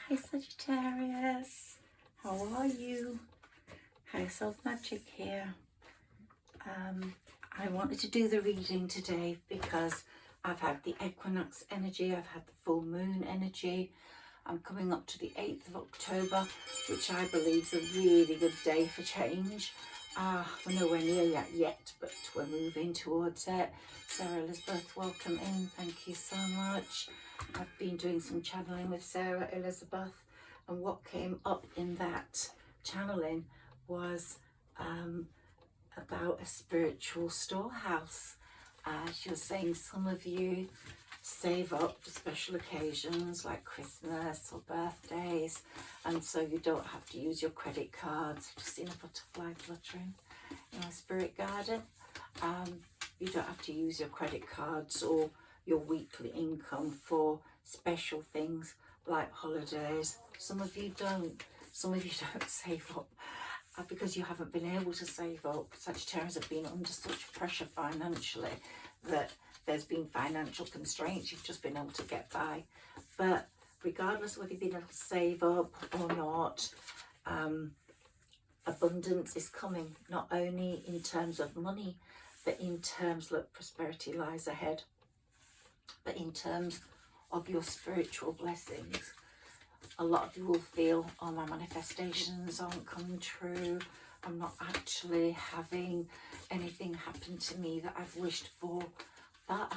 Hi Sagittarius, how are you? Higherself Magic here. I wanted to do the reading today because I've had the equinox energy, I've had the full moon energy. I'm coming up to the 8th of October, which I believe is a really good day for change. We're nowhere near that yet, but we're moving towards it. Sarah Elizabeth, welcome in. Thank you so much. I've been doing some channeling with Sarah Elizabeth, and what came up in that channeling was about a spiritual storehouse. She was saying some of you save up for special occasions like Christmas or birthdays, and so you don't have to use your credit cards. I've just seen a butterfly fluttering in my spirit garden. You don't have to use your credit cards or your weekly income for special things like holidays. Some of you don't. Some of you don't save up because you haven't been able to save up. Sagittarius have been under such pressure financially that there's been financial constraints. You've just been able to get by. But regardless of whether you've been able to save up or not, abundance is coming, not only in terms of money, but in terms, look, prosperity lies ahead, but in terms of your spiritual blessings. A lot of you will feel, oh, my manifestations aren't coming true. I'm not actually having anything happen to me that I've wished for. But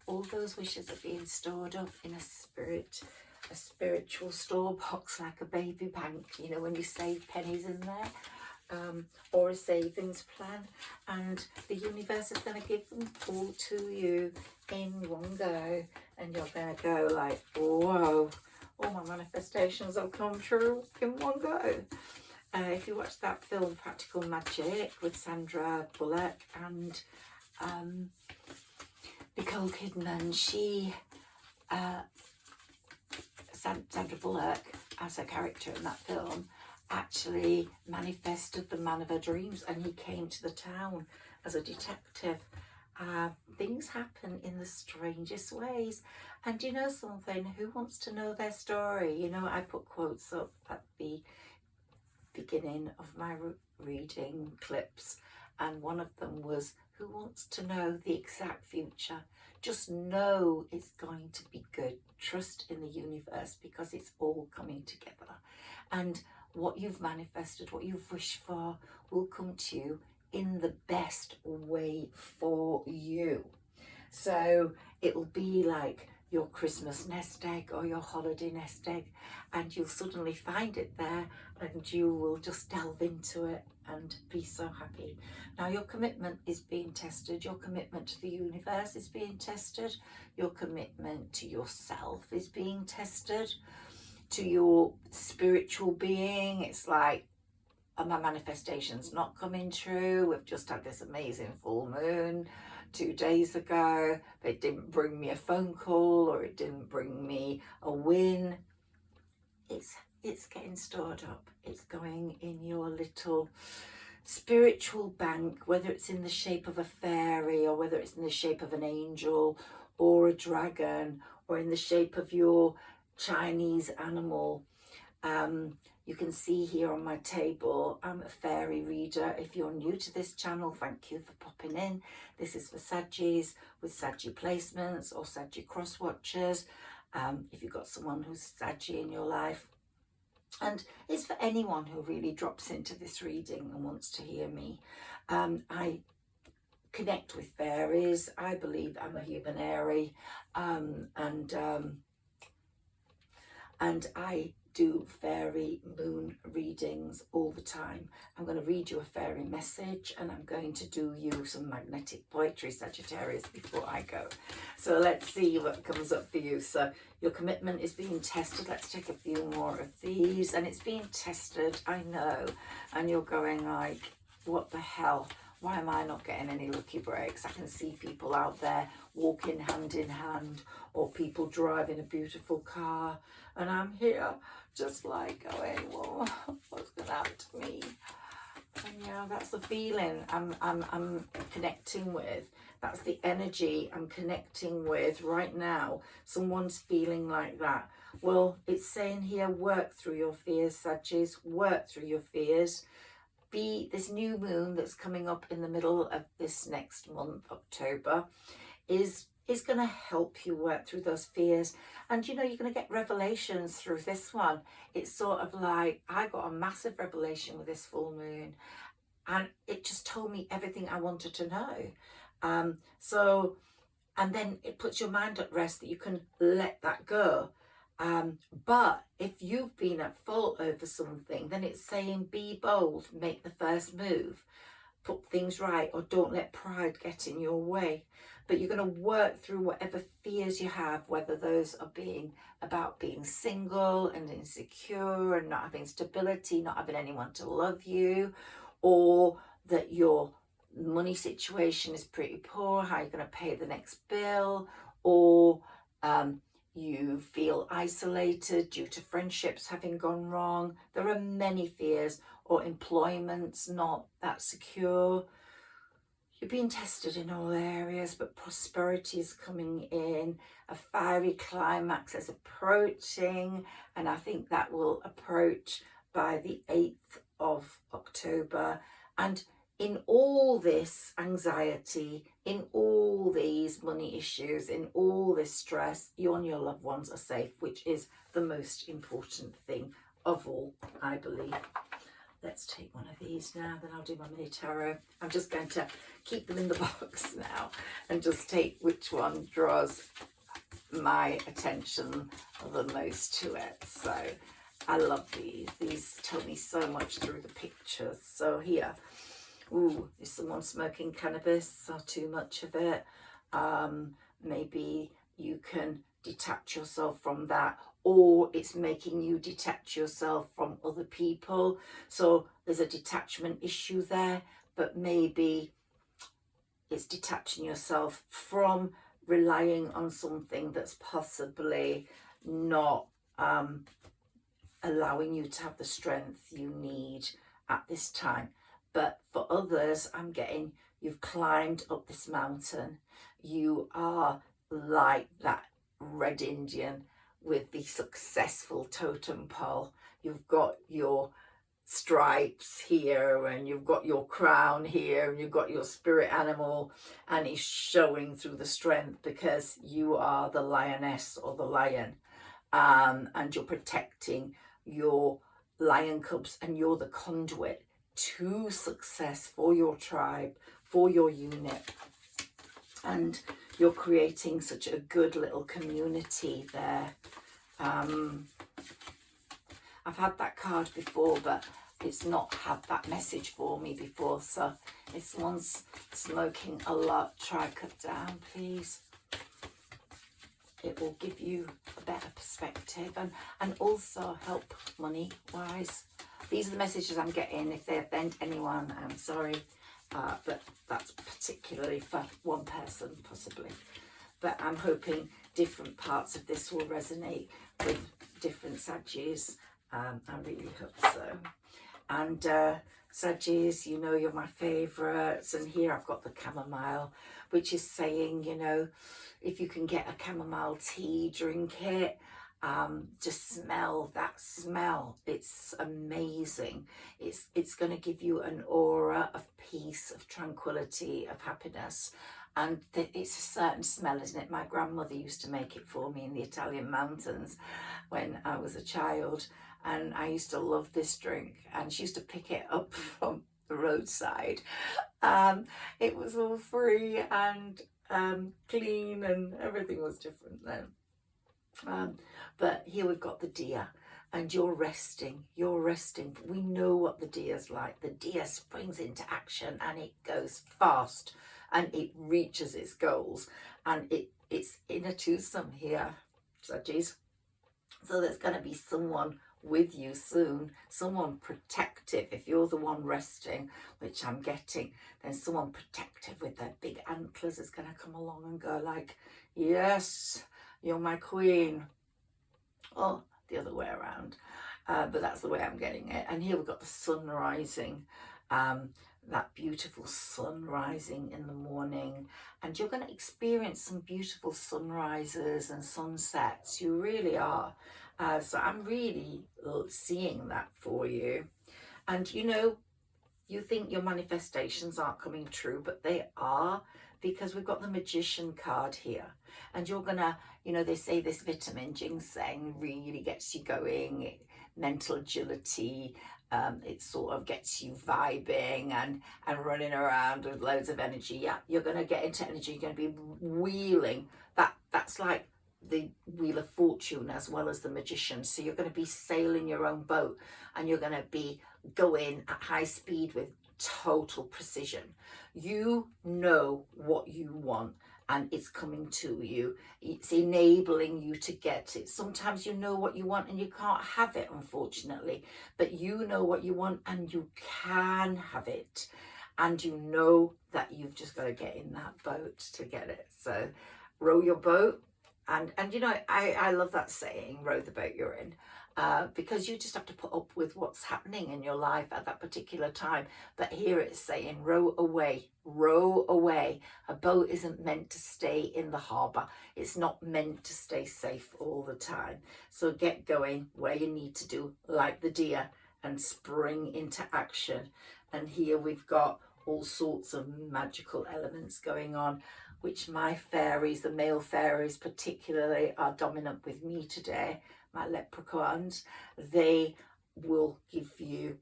all those wishes are being stored up in a spiritual store box, like a baby bank, you know, when you save pennies in there. Or a savings plan, and the universe is going to give them all to you in one go, and you're going to go like, whoa, all my manifestations have come true in one go. If you watch that film Practical Magic with Sandra Bullock and Nicole Kidman, Sandra Bullock as a character in that film actually manifested the man of her dreams, and he came to the town as a detective. Things happen in the strangest ways, and you know something, who wants to know their story? You know, I put quotes up at the beginning of my reading clips, and one of them was, who wants to know the exact future? Just know it's going to be good. Trust in the universe, because it's all coming together, and what you've manifested, what you've wished for, will come to you in the best way for you. So it'll be like your Christmas nest egg or your holiday nest egg, and you'll suddenly find it there, and you will just delve into it and be so happy. Now your commitment is being tested. Your commitment to the universe is being tested. Your commitment to yourself is being tested. To your spiritual being, it's like, are my manifestations not coming true? We've just had this amazing full moon 2 days ago, but it didn't bring me a phone call, or it didn't bring me a win. It's getting stored up. It's going in your little spiritual bank, whether it's in the shape of a fairy, or whether it's in the shape of an angel or a dragon, or in the shape of your Chinese animal. You can see here on my table, I'm a fairy reader. If you're new to this channel, thank you for popping in. This is for Saggis with Saggi placements or Saggi cross watchers. If you've got someone who's Saggi in your life, and it's for anyone who really drops into this reading and wants to hear me. I connect with fairies. I believe I'm a Humanairy, and I do fairy moon readings all the time. I'm going to read you a fairy message, and I'm going to do you some magnetic poetry, Sagittarius, before I go. So let's see what comes up for you. So your commitment is being tested. Let's take a few more of these, and it's being tested, I know, and you're going like, what the hell? Why am I not getting any lucky breaks? I can see people out there walking hand in hand, or people driving a beautiful car, and I'm here just like going, well, what's going to happen to me? And yeah, that's the feeling I'm connecting with. That's the energy I'm connecting with right now. Someone's feeling like that. Well, it's saying here, work through your fears, Sagittarius, work through your fears. Be this new moon that's coming up in the middle of this next month, October, is going to help you work through those fears. And you know, you're going to get revelations through this one. It's sort of like, I got a massive revelation with this full moon, and it just told me everything I wanted to know. And then it puts your mind at rest that you can let that go. But if you've been at fault over something, then it's saying be bold, make the first move, put things right, or don't let pride get in your way. But you're going to work through whatever fears you have, whether those are about being single and insecure and not having stability, not having anyone to love you, or that your money situation is pretty poor, how you're going to pay the next bill, or you feel isolated due to friendships having gone wrong. There are many fears, or employment's not that secure. You're being tested in all areas, but prosperity is coming in. A fiery climax is approaching, and I think that will approach by the 8th of October. And in all this anxiety, in all these money issues, in all this stress, you and your loved ones are safe, which is the most important thing of all, I believe. Let's take one of these now, then I'll do my mini tarot. I'm just going to keep them in the box now and just take which one draws my attention the most to it. So I love these. These tell me so much through the pictures. So here, ooh, is someone smoking cannabis or too much of it? Maybe you can detach yourself from that, or it's making you detach yourself from other people. So there's a detachment issue there, but maybe it's detaching yourself from relying on something that's possibly not allowing you to have the strength you need at this time. But for others, I'm getting you've climbed up this mountain. You are like that Red Indian with the successful totem pole. You've got your stripes here, and you've got your crown here, and you've got your spirit animal, and it's showing through the strength because you are the lioness or the lion, and you're protecting your lion cubs, and you're the conduit to success for your tribe, for your unit, and you're creating such a good little community there. I've had that card before, but it's not had that message for me before. So if someone's smoking a lot, try cut down, please. It will give you a better perspective and also help money wise. These are the messages I'm getting. If they offend anyone, I'm sorry, but that's particularly for one person possibly. But I'm hoping different parts of this will resonate with different Saggies. I really hope so. And Saggies, you know you're my favourites. And here I've got the chamomile, which is saying, you know, if you can get a chamomile tea, drink it. Just smell that smell. It's amazing. It's going to give you an aura of peace, of tranquility, of happiness. And it's a certain smell, isn't it? My grandmother used to make it for me in the Italian mountains when I was a child. And I used to love this drink. And she used to pick it up from the roadside. It was all free and clean, and everything was different then. But here we've got the deer, and you're resting. We know what the deer's like. The deer springs into action, and it goes fast, and it reaches its goals, and it's in a twosome here, Saggies. So there's going to be someone with you soon, someone protective. If you're the one resting, which I'm getting, then someone protective with their big antlers is going to come along and go like, yes, you're my queen. Or the other way around, but that's the way I'm getting it. And here we've got the sun rising, that beautiful sun rising in the morning, and you're going to experience some beautiful sunrises and sunsets. You really are. So I'm really seeing that for you. And you know, you think your manifestations aren't coming true, but they are, because we've got the Magician card here. And you're gonna, you know, they say this vitamin ginseng really gets you going, mental agility, it sort of gets you vibing and running around with loads of energy. Yeah, you're gonna get into energy, you're gonna be wheeling. That's like the Wheel of Fortune as well as the Magician. So you're going to be sailing your own boat, and you're going to be going at high speed with total precision. You know what you want, and it's coming to you. It's enabling you to get it. Sometimes you know what you want and you can't have it, unfortunately, but you know what you want and you can have it. And you know that you've just got to get in that boat to get it. So row your boat. And you know, I love that saying, row the boat you're in, because you just have to put up with what's happening in your life at that particular time. But here it's saying, row away, row away. A boat isn't meant to stay in the harbour. It's not meant to stay safe all the time. So get going where you need to do, like the deer, and spring into action. And here we've got all sorts of magical elements going on, which my fairies, the male fairies particularly, are dominant with me today, my leprechauns. They will give you,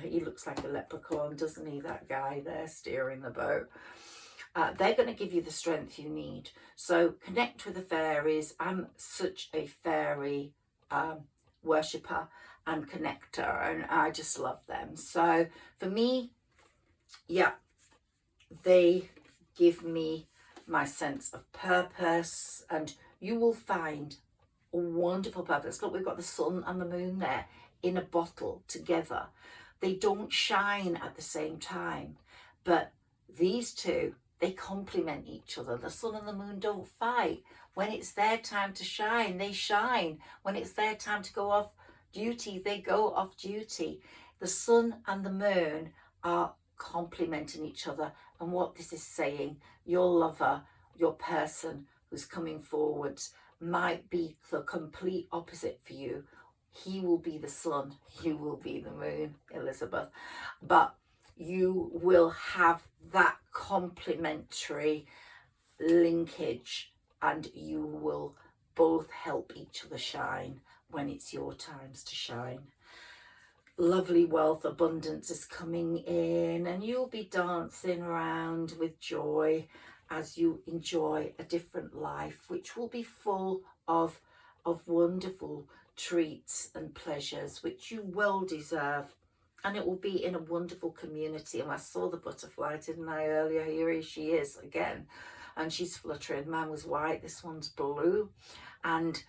he looks like a leprechaun, doesn't he, that guy there steering the boat. They're going to give you the strength you need. So connect with the fairies. I'm such a fairy worshipper and connector, and I just love them. So for me, yeah, they give me my sense of purpose, and you will find a wonderful purpose. Look, we've got the sun and the moon there in a bottle together. They don't shine at the same time, but these two, they complement each other. The sun and the moon don't fight. When it's their time to shine, they shine. When it's their time to go off duty, they go off duty. The sun and the moon are complementing each other. And what this is saying, your lover, your person who's coming forward, might be the complete opposite for you. He will be the sun, you will be the moon, Elizabeth. But you will have that complementary linkage, and you will both help each other shine when it's your times to shine. Lovely wealth, abundance is coming in, and you'll be dancing around with joy as you enjoy a different life, which will be full of wonderful treats and pleasures, which you well deserve. And it will be in a wonderful community. And I saw the butterfly, didn't I, earlier? Here she is again, and she's fluttering. Mine was white, this one's blue. And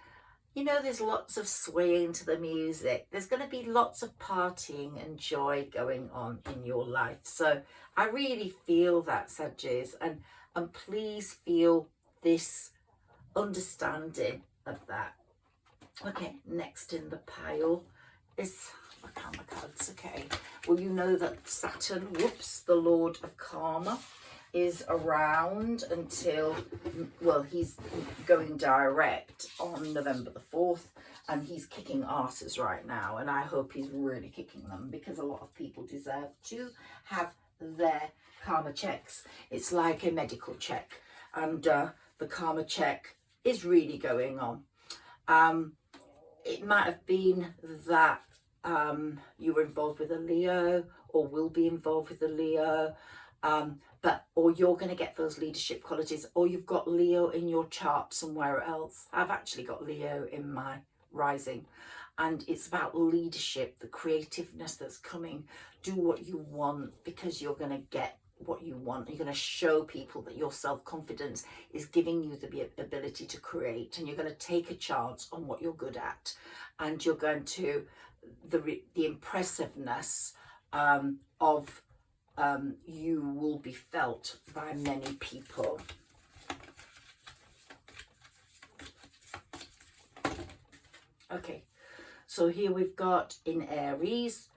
you know, there's lots of swaying to the music. There's going to be lots of partying and joy going on in your life. So I really feel that, Saggies, and please feel this understanding of that. Okay, next in the pile is my karma cards. Okay, well, you know that Saturn, whoops, the Lord of Karma, is around until, well, he's going direct on November the 4th, and he's kicking asses right now, and I hope he's really kicking them, because a lot of people deserve to have their karma checks. It's like a medical check, and the karma check is really going on. It might have been that you were involved with a Leo, or will be involved with a Leo, or you're going to get those leadership qualities, or you've got Leo in your chart somewhere else. I've actually got Leo in my rising, and it's about leadership, the creativeness that's coming. Do what you want, because you're going to get what you want. You're going to show people that your self-confidence is giving you the ability to create, and you're going to take a chance on what you're good at, and you're going to the impressiveness of you will be felt by many people. Okay, so here we've got in Aries,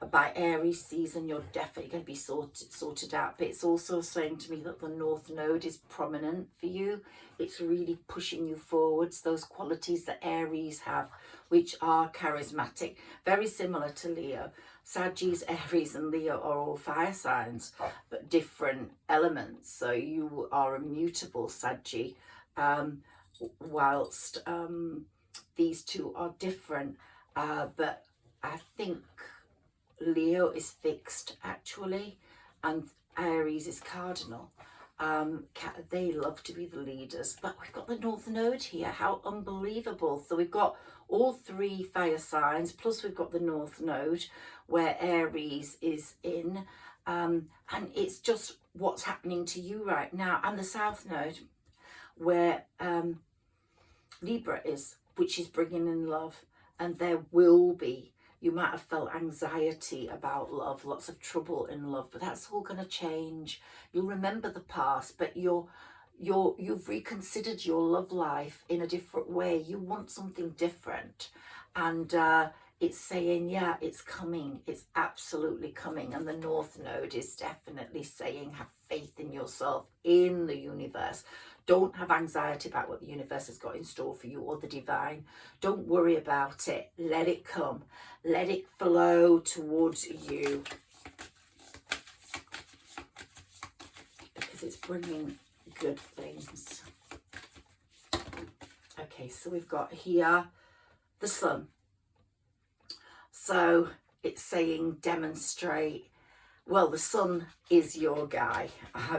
by Aries season, you're definitely going to be sorted out. But it's also saying to me that the North Node is prominent for you. It's really pushing you forwards, those qualities that Aries have, which are charismatic, very similar to Leo. Sagittarius, Aries and Leo are all fire signs, but different elements. So you are immutable, Saggi, whilst these two are different. But I think Leo is fixed actually, and Aries is cardinal. They love to be the leaders, but we've got the North Node here. How unbelievable. So we've got all three fire signs, plus we've got the North Node where Aries is in, and it's just what's happening to you right now, and the South Node where Libra is, which is bringing in love. And there will be, you might have felt anxiety about love, lots of trouble in love, but that's all going to change. You'll remember the past, but you've reconsidered your love life in a different way. You want something different, and it's saying, yeah, it's coming. It's absolutely coming. And the North Node is definitely saying, have faith in yourself, in the universe. Don't have anxiety about what the universe has got in store for you or the divine. Don't worry about it. Let it come. Let it flow towards you, because it's bringing good things. Okay, so we've got here the Sun. So it's saying demonstrate. Well, the Sun is your guy,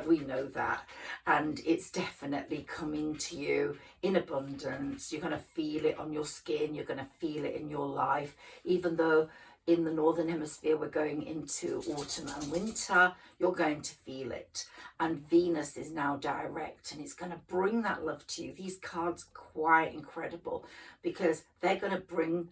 we know that, and it's definitely coming to you in abundance. You're going to feel it on your skin, you're going to feel it in your life, even though in the Northern Hemisphere we're going into autumn and winter, you're going to feel it. And Venus is now direct, and it's going to bring that love to you. These cards are quite incredible, because they're going to bring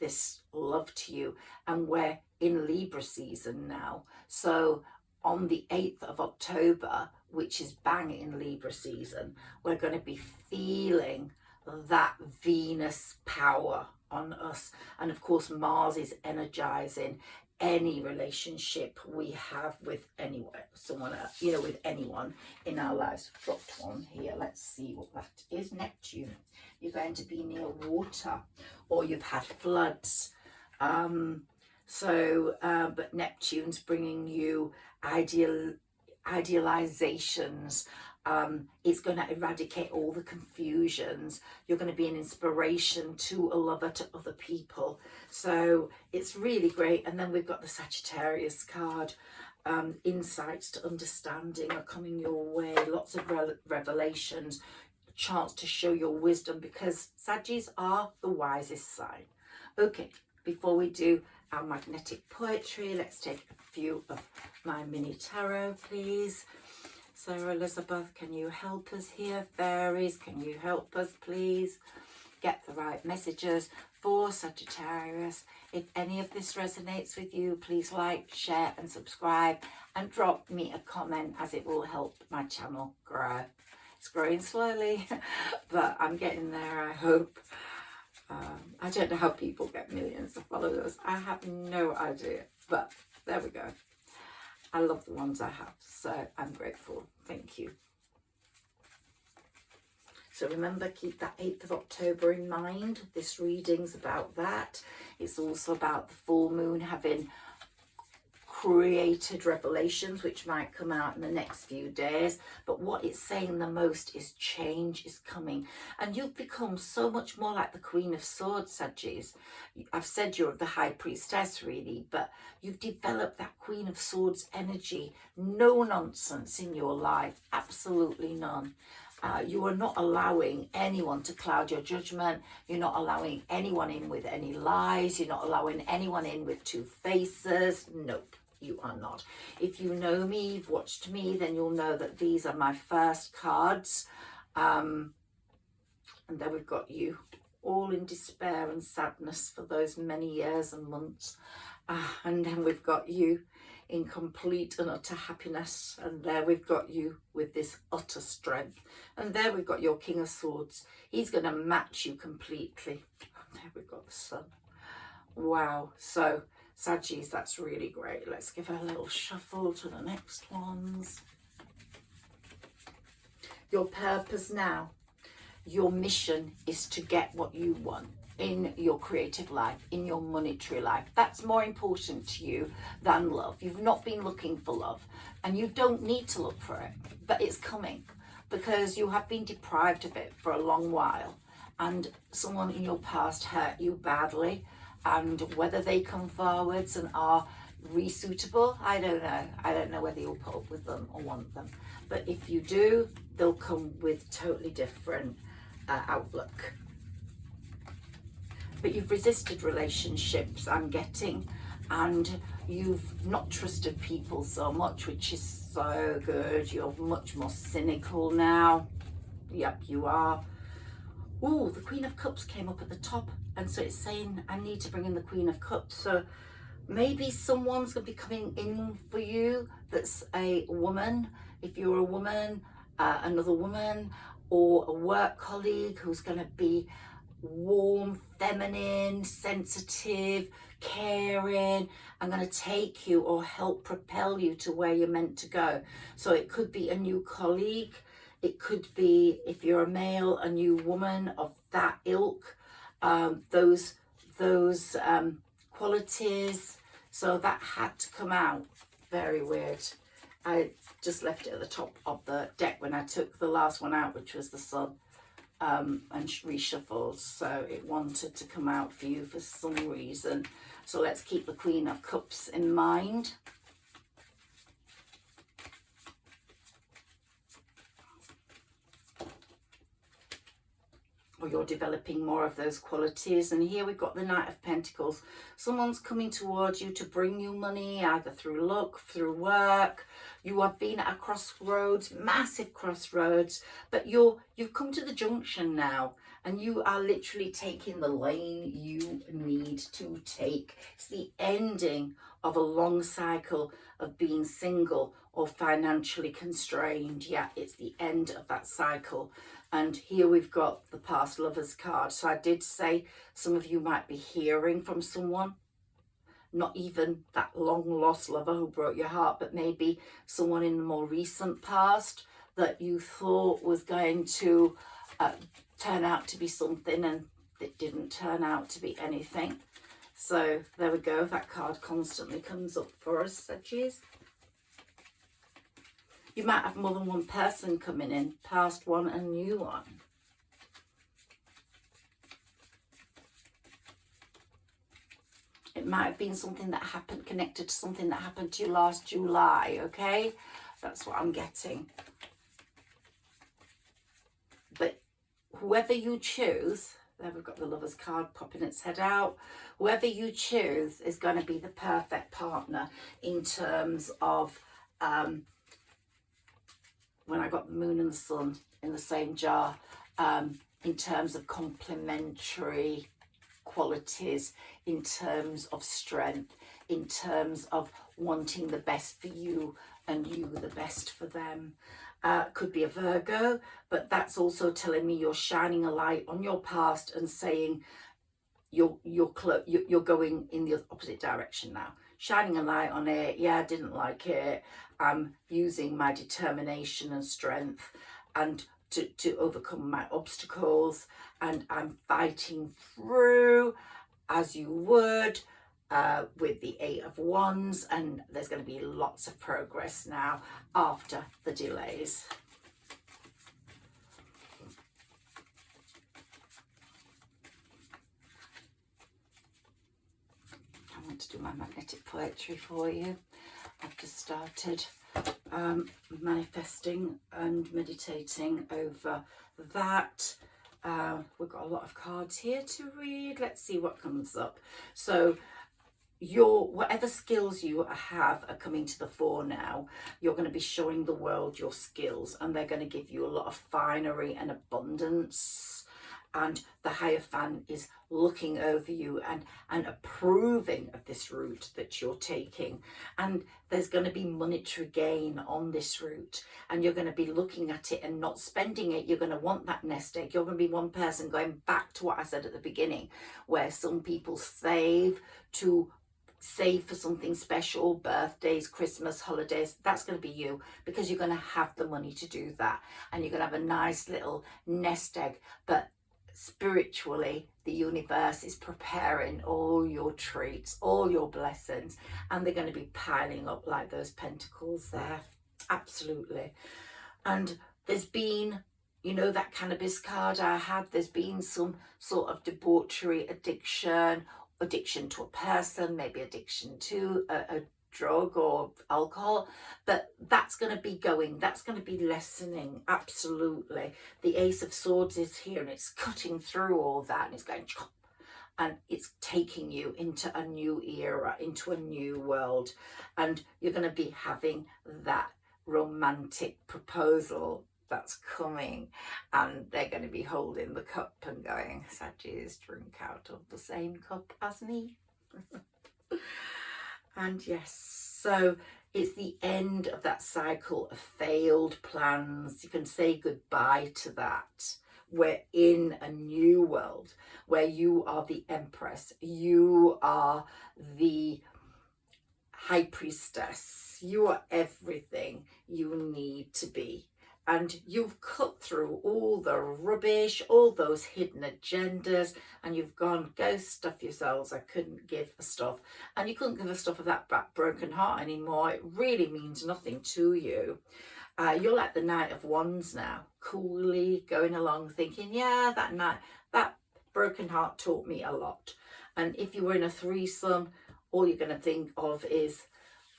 this love to you, and we're in Libra season now. So on the 8th of October, which is bang in Libra season, we're going to be feeling that Venus power on us. And of course, Mars is energizing any relationship we have with anyone, with anyone in our lives. Dropped one here. Let's see what that is. Neptune. You're going to be near water, or you've had floods. But Neptune's bringing you idealizations. It's going to eradicate all the confusions. You're going to be an inspiration to a lover, to other people. So it's really great. And then we've got the Sagittarius card. Insights to understanding are coming your way. Lots of revelations. Chance to show your wisdom, because Saggis are the wisest sign. Okay, before we do our magnetic poetry, let's take a few of my mini tarot, please. Sarah Elizabeth, can you help us here? Fairies, can you help us, please? Get the right messages for Sagittarius. If any of this resonates with you, please like, share and subscribe, and drop me a comment, as it will help my channel grow. It's growing slowly, but I'm getting there, I hope. I don't know how people get millions of followers. I have no idea, but there we go. I love the ones I have, so I'm grateful. Thank you. So remember, keep that 8th of October in mind. This reading's about that. It's also about the full moon having created revelations, which might come out in the next few days. But what it's saying the most is change is coming, and you've become so much more like the Queen of Swords, Sagittarius. I've said you're the High Priestess really, but you've developed that Queen of Swords energy. No nonsense in your life, absolutely none. You are not allowing anyone to cloud your judgment. You're not allowing anyone in with any lies. You're not allowing anyone in with two faces. Nope. You are not. If you know me, you've watched me, then you'll know that these are my first cards. And then we've got you, all in despair and sadness for those many years and months. And then we've got you in complete and utter happiness. And there we've got you with this utter strength. And there we've got your King of Swords. He's going to match you completely. And there we've got the Sun. Wow. So Saggis, that's really great. Let's give a little shuffle to the next ones. Your purpose now, your mission is to get what you want in your creative life, in your monetary life. That's more important to you than love. You've not been looking for love, and you don't need to look for it, but it's coming because you have been deprived of it for a long while, and someone in your past hurt you badly, and whether they come forwards and are re-suitable, I don't know. I don't know whether you'll put up with them or want them, but if you do, they'll come with totally different outlook. But you've resisted relationships, I'm getting, and you've not trusted people so much, which is so good. You're much more cynical now. Yep, you are. Oh, the Queen of Cups came up at the top, and so it's saying I need to bring in the Queen of Cups. So maybe someone's going to be coming in for you that's a woman. If you're a woman, another woman, or a work colleague who's going to be warm, feminine, sensitive, caring, and going to take you or help propel you to where you're meant to go. So it could be a new colleague. It could be, if you're a male, a new woman of that ilk. Those qualities. So that had to come out. Very weird. I just left it at the top of the deck when I took the last one out, which was the Sun, and reshuffled. So it wanted to come out for you for some reason. So let's keep the Queen of Cups in mind. Or you're developing more of those qualities. And here we've got the Knight of Pentacles. Someone's coming towards you to bring you money, either through luck, through work. You have been at a crossroads, massive crossroads, but you've come to the junction now, and you are literally taking the lane you need to take. It's the ending of a long cycle of being single or financially constrained. Yeah, it's the end of that cycle. And here we've got the past lovers card. So I did say some of you might be hearing from someone, not even that long lost lover who broke your heart, but maybe someone in the more recent past that you thought was going to turn out to be something, and it didn't turn out to be anything. So there we go. That card constantly comes up for us, Sagittarius. You might have more than one person coming in, past one and new one. It might have been something that happened, connected to something that happened to you last July, okay? That's what I'm getting. But whoever you choose, there we've got the Lover's card popping its head out. Whoever you choose is going to be the perfect partner in terms of... when I got the Moon and the Sun in the same jar, in terms of complementary qualities, in terms of strength, in terms of wanting the best for you and you the best for them. Could be a Virgo, but that's also telling me you're shining a light on your past and saying you're going in the opposite direction now. Shining a light on it. Yeah, I didn't like it. I'm using my determination and strength and to overcome my obstacles, and I'm fighting through as you would with the Eight of Wands, and there's going to be lots of progress now after the delays. I want to do my magnetic poetry for you. I've just started manifesting and meditating over that. We've got a lot of cards here to read. Let's see what comes up. So whatever skills you have are coming to the fore now. You're going to be showing the world your skills, and they're going to give you a lot of finery and abundance. And the Hierophant is looking over you and approving of this route that you're taking. And there's going to be monetary gain on this route. And you're going to be looking at it and not spending it. You're going to want that nest egg. You're going to be one person, going back to what I said at the beginning, where some people save to save for something special, birthdays, Christmas, holidays. That's going to be you, because you're going to have the money to do that, and you're going to have a nice little nest egg. But spiritually, the universe is preparing all your treats, all your blessings, and they're going to be piling up like those pentacles there. Absolutely. And there's been, you know, that cannabis card I had, there's been some sort of debauchery addiction to a person, maybe addiction to a drug or alcohol, but that's going to be going, that's going to be lessening. Absolutely. The Ace of Swords is here, and it's cutting through all that, and it's going, and it's taking you into a new era, into a new world, and you're going to be having that romantic proposal that's coming, and they're going to be holding the cup and going, Saggi's drink out of the same cup as me. And yes, so it's the end of that cycle of failed plans. You can say goodbye to that. We're in a new world where you are the Empress, you are the High Priestess, you are everything you need to be. And you've cut through all the rubbish, all those hidden agendas, and you've gone, go stuff yourselves. I couldn't give a stuff. And you couldn't give a stuff of that broken heart anymore. It really means nothing to you. You're like the Knight of Wands now, coolly going along thinking, yeah, that broken heart taught me a lot. And if you were in a threesome, all you're going to think of is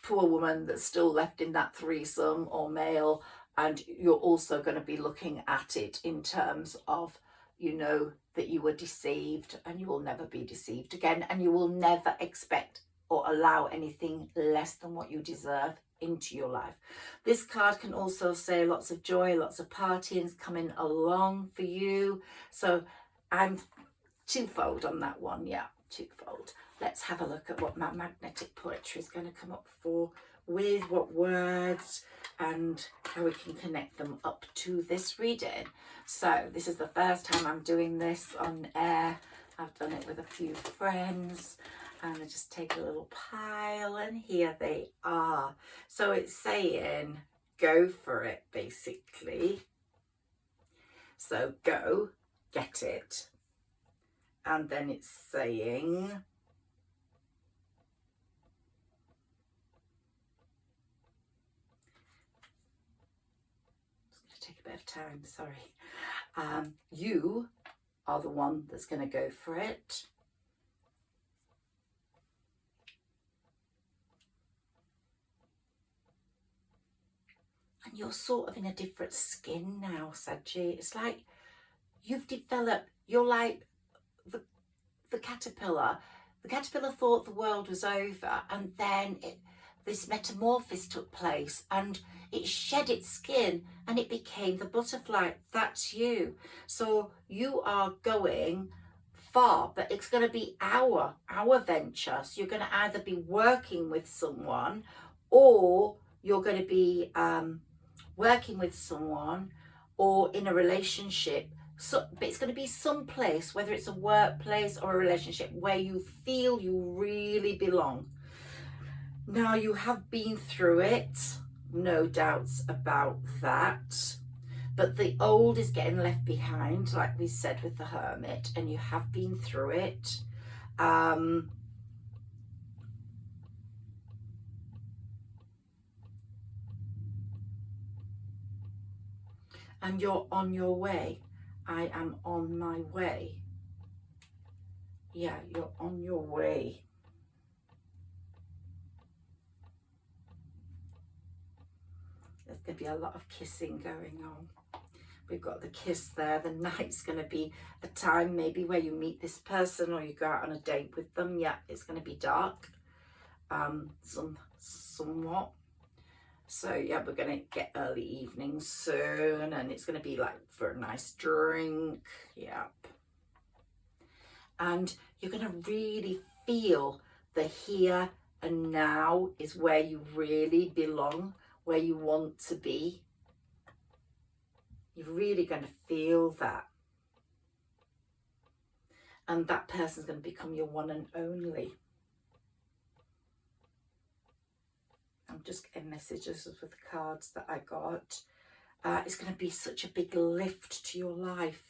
poor woman that's still left in that threesome, or male. And you're also going to be looking at it in terms of, you know, that you were deceived, and you will never be deceived again. And you will never expect or allow anything less than what you deserve into your life. This card can also say lots of joy, lots of partying coming along for you. So I'm twofold on that one. Yeah, twofold. Let's have a look at what my magnetic poetry is going to come up for, with what words, and how we can connect them up to this reading. So this is the first time I'm doing this on air. I've done it with a few friends, and I just take a little pile, and here they are. So it's saying go for it, basically. So go, get it. And then it's saying take a bit of time, sorry. You are the one that's going to go for it. And you're sort of in a different skin now, Saggi. It's like you've developed, you're like the caterpillar. The caterpillar thought the world was over, and then this metamorphosis took place, and it shed its skin and it became the butterfly. That's you. So you are going far, but it's going to be our venture. So you're going to either be working with someone, or you're going to be working with someone, or in a relationship. So, but it's going to be some place, whether it's a workplace or a relationship, where you feel you really belong. Now, you have been through it, no doubts about that, but the old is getting left behind, like we said with the Hermit, and you have been through it. And you're on your way. I am on my way. Yeah, you're on your way. There's going to be a lot of kissing going on. We've got the kiss there. The night's going to be a time maybe where you meet this person, or you go out on a date with them. Yeah, it's going to be dark, somewhat. So yeah, we're going to get early evening soon, and it's going to be like for a nice drink. Yep. And you're going to really feel the here and now is where you really belong, where you want to be. You're really going to feel that. And that person's going to become your one and only. I'm just getting messages with the cards that I got. It's going to be such a big lift to your life.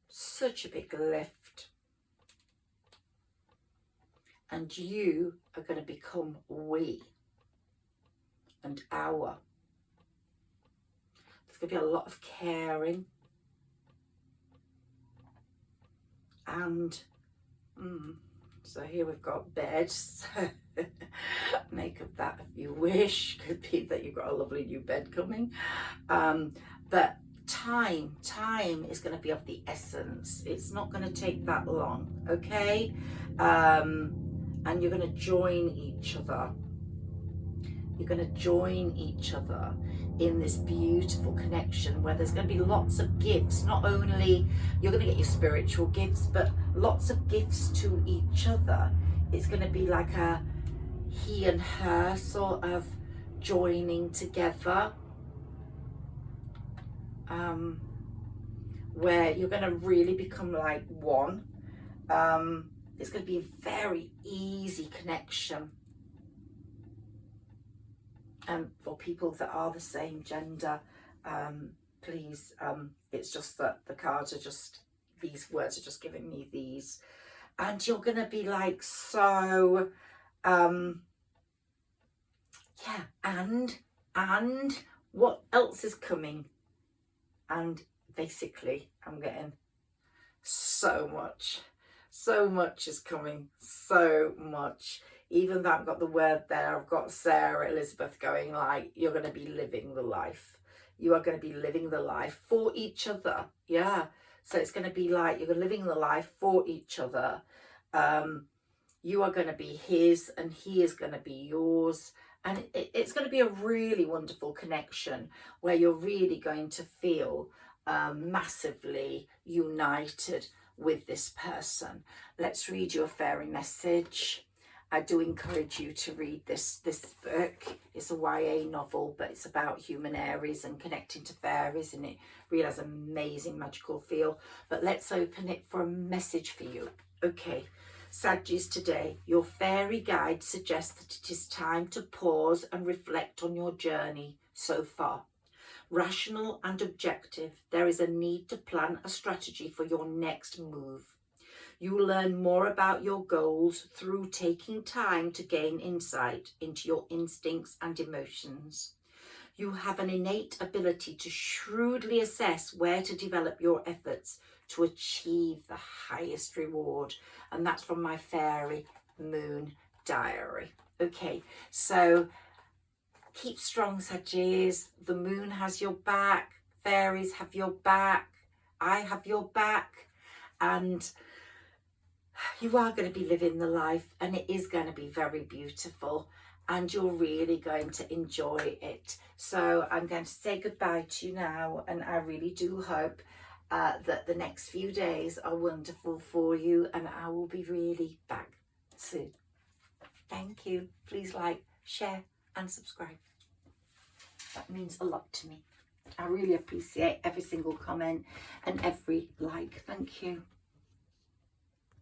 Such a big lift. And you are going to become we and our. There's going to be a lot of caring. And so here we've got bed. So make of that if you wish. Could be that you've got a lovely new bed coming. But time is going to be of the essence. It's not going to take that long, okay? And you're going to join each other. You're going to join each other in this beautiful connection where there's going to be lots of gifts. Not only you're going to get your spiritual gifts, but lots of gifts to each other. It's going to be like a he and her sort of joining together, where you're going to really become like one. It's going to be a very easy connection. And for people that are the same gender, please, it's just that the cards are just, these words are just giving me these. And you're going to be like, so, yeah, and what else is coming? And basically, I'm getting so much is coming, so much. Even though I've got the word there, I've got Sarah Elizabeth going like, you're going to be living the life. You are going to be living the life for each other. Yeah. So it's going to be like you're living the life for each other. You are going to be his and he is going to be yours. And it's going to be a really wonderful connection where you're really going to feel massively united with this person. Let's read you a fairy message. I do encourage you to read this book. It's a YA novel, but it's about Humanairies and connecting to fairies, and it really has an amazing magical feel. But let's open it for a message for you. Okay, Saggis, today, your fairy guide suggests that it is time to pause and reflect on your journey so far. Rational and objective, there is a need to plan a strategy for your next move. You will learn more about your goals through taking time to gain insight into your instincts and emotions. You have an innate ability to shrewdly assess where to develop your efforts to achieve the highest reward. And that's from my Fairy Moon Diary. Okay, so keep strong, Sagittarius. The moon has your back. Fairies have your back. I have your back. And you are going to be living the life, and it is going to be very beautiful, and you're really going to enjoy it. So I'm going to say goodbye to you now, and I really do hope that the next few days are wonderful for you, and I will be really back soon. Thank you. Please like, share and subscribe. That means a lot to me. I really appreciate every single comment and every like. Thank you.